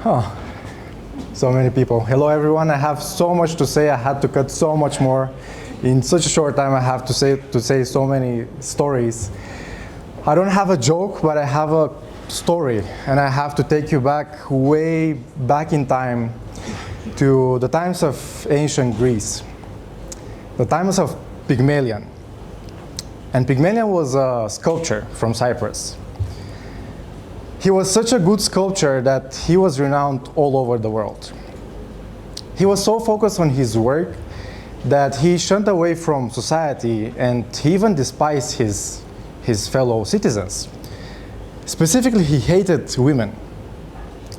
Huh. So many people. Hello everyone, I have so much to say. I had to cut so much more. In such a short time I have to say so many stories. I don't have a joke, but I have a story, and I have to take you back, way back in time, to the times of ancient Greece, the times of Pygmalion. And Pygmalion was a sculptor from Cyprus. He was such a good sculptor that he was renowned all over the world. He was so focused on his work that he shunned away from society, and he even despised his fellow citizens. Specifically, he hated women.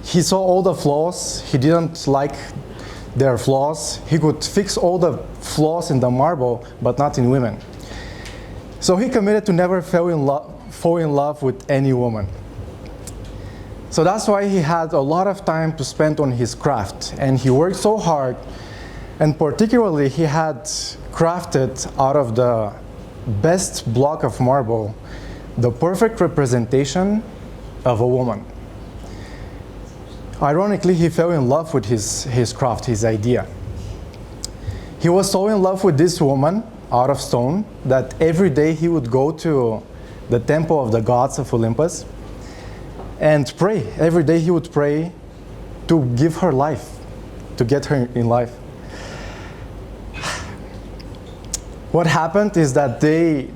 He saw all the flaws. He didn't like their flaws. He could fix all the flaws in the marble, but not in women. So he committed to never fall in love with any woman. So that's why he had a lot of time to spend on his craft, and he worked so hard, and particularly he had crafted out of the best block of marble the perfect representation of a woman. Ironically, he fell in love with his craft, his idea. He was so in love with this woman out of stone that every day he would go to the temple of the gods of Olympus and pray. Every day he would pray to give her life, to get her in life. What happened is that they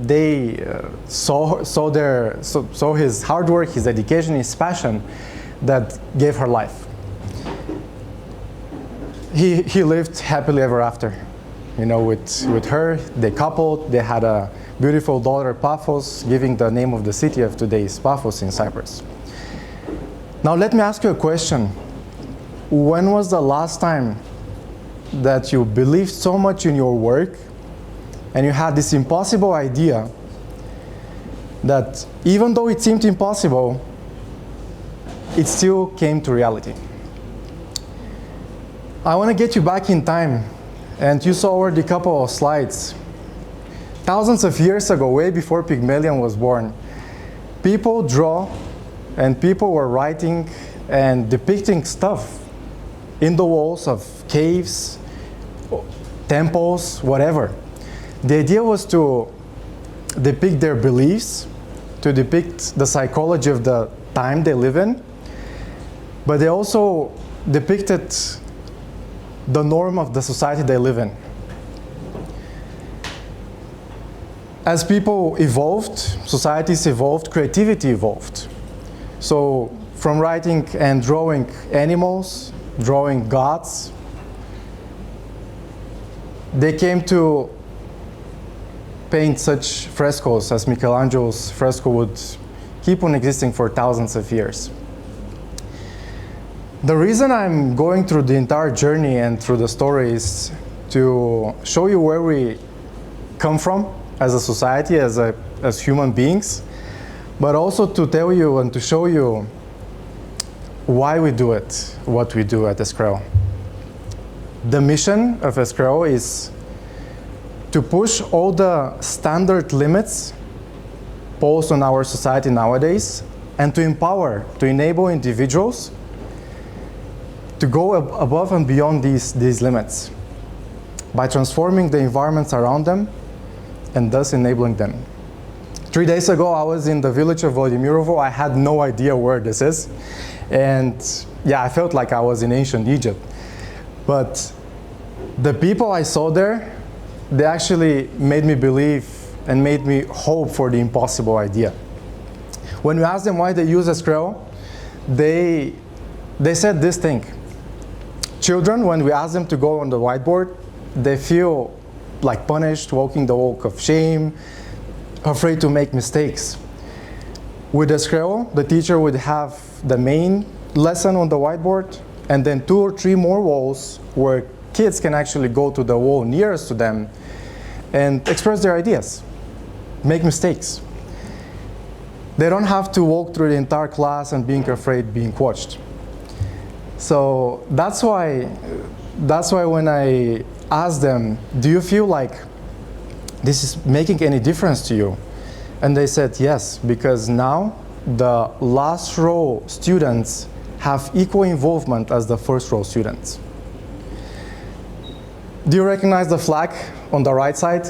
saw his hard work, his dedication, his passion that gave her life. He lived happily ever after, with her. They coupled. They had a beautiful daughter, Paphos, giving the name of the city of today is Paphos in Cyprus. Now let me ask you a question. When was the last time that you believed so much in your work and you had this impossible idea that even though it seemed impossible, it still came to reality? I want to get you back in time, and you saw already a couple of slides. Thousands of years ago, way before Pygmalion was born, people draw and people were writing and depicting stuff in the walls of caves, temples, whatever. The idea was to depict their beliefs, to depict the psychology of the time they live in, but they also depicted the norm of the society they live in. As people evolved, societies evolved, creativity evolved. So from writing and drawing animals, drawing gods, they came to paint such frescoes as Michelangelo's fresco would keep on existing for thousands of years. The reason I'm going through the entire journey and through the story is to show you where we come from as a society, as human beings, but also to tell you and to show you why we do it, what we do at Escreo. The mission of Escreo is to push all the standard limits posed on our society nowadays and to empower, to enable individuals to go above and beyond these limits by transforming the environments around them and thus enabling them. 3 days ago, I was in the village of Vladimirovo. I had no idea where this is. And yeah, I felt like I was in ancient Egypt. But the people I saw there, they actually made me believe and made me hope for the impossible idea. When we asked them why they use Escreo, they said this thing. Children, when we ask them to go on the whiteboard, they feel like punished, walking the walk of shame, afraid to make mistakes. With Escreo, the teacher would have the main lesson on the whiteboard, and then 2 or 3 more walls where kids can actually go to the wall nearest to them and express their ideas, make mistakes. They don't have to walk through the entire class and being afraid being watched. So that's why when I asked them, do you feel like this is making any difference to you? And they said yes, because now the last row students have equal involvement as the first row students. Do you recognize the flag on the right side?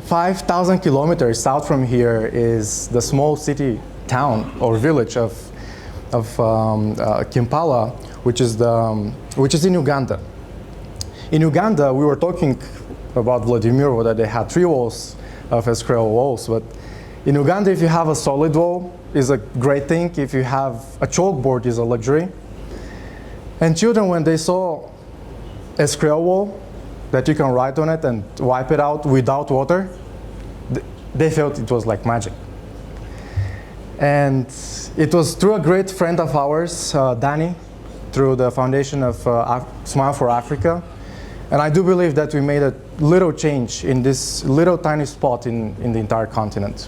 5,000 kilometers south from here is the small city, town, or village of Kampala, which is in Uganda. In Uganda, we were talking about Vladimir, that they had 3 walls of Escreo walls, but in Uganda, if you have a solid wall, is a great thing. If you have a chalkboard, is a luxury. And children, when they saw Escreo wall, that you can write on it and wipe it out without water, they felt it was like magic. And it was through a great friend of ours, Danny, through the foundation of Smile for Africa. And I do believe that we made a little change in this little tiny spot in the entire continent.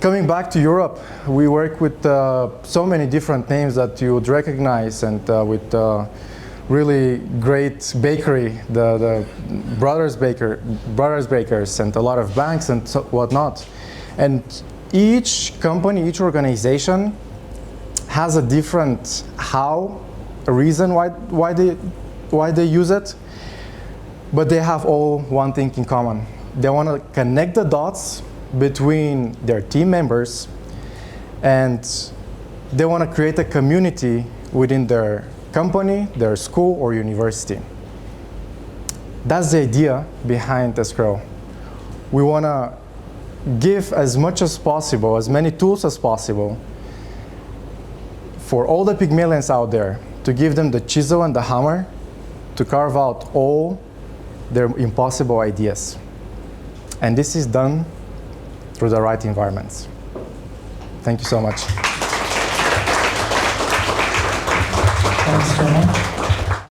Coming back to Europe, we work with so many different names that you would recognize, and with really great bakery, the Brothers Bakers, and a lot of banks and whatnot. And each company, each organization has a different a reason why they use it, but they have all one thing in common. They want to connect the dots between their team members, and they want to create a community within their company, their school, or university. That's the idea behind Escreo. We want to give as much as possible, as many tools as possible, for all the Pygmalions out there, to give them the chisel and the hammer to carve out all their impossible ideas. And this is done through the right environments. Thank you so much. Thanks, Tony.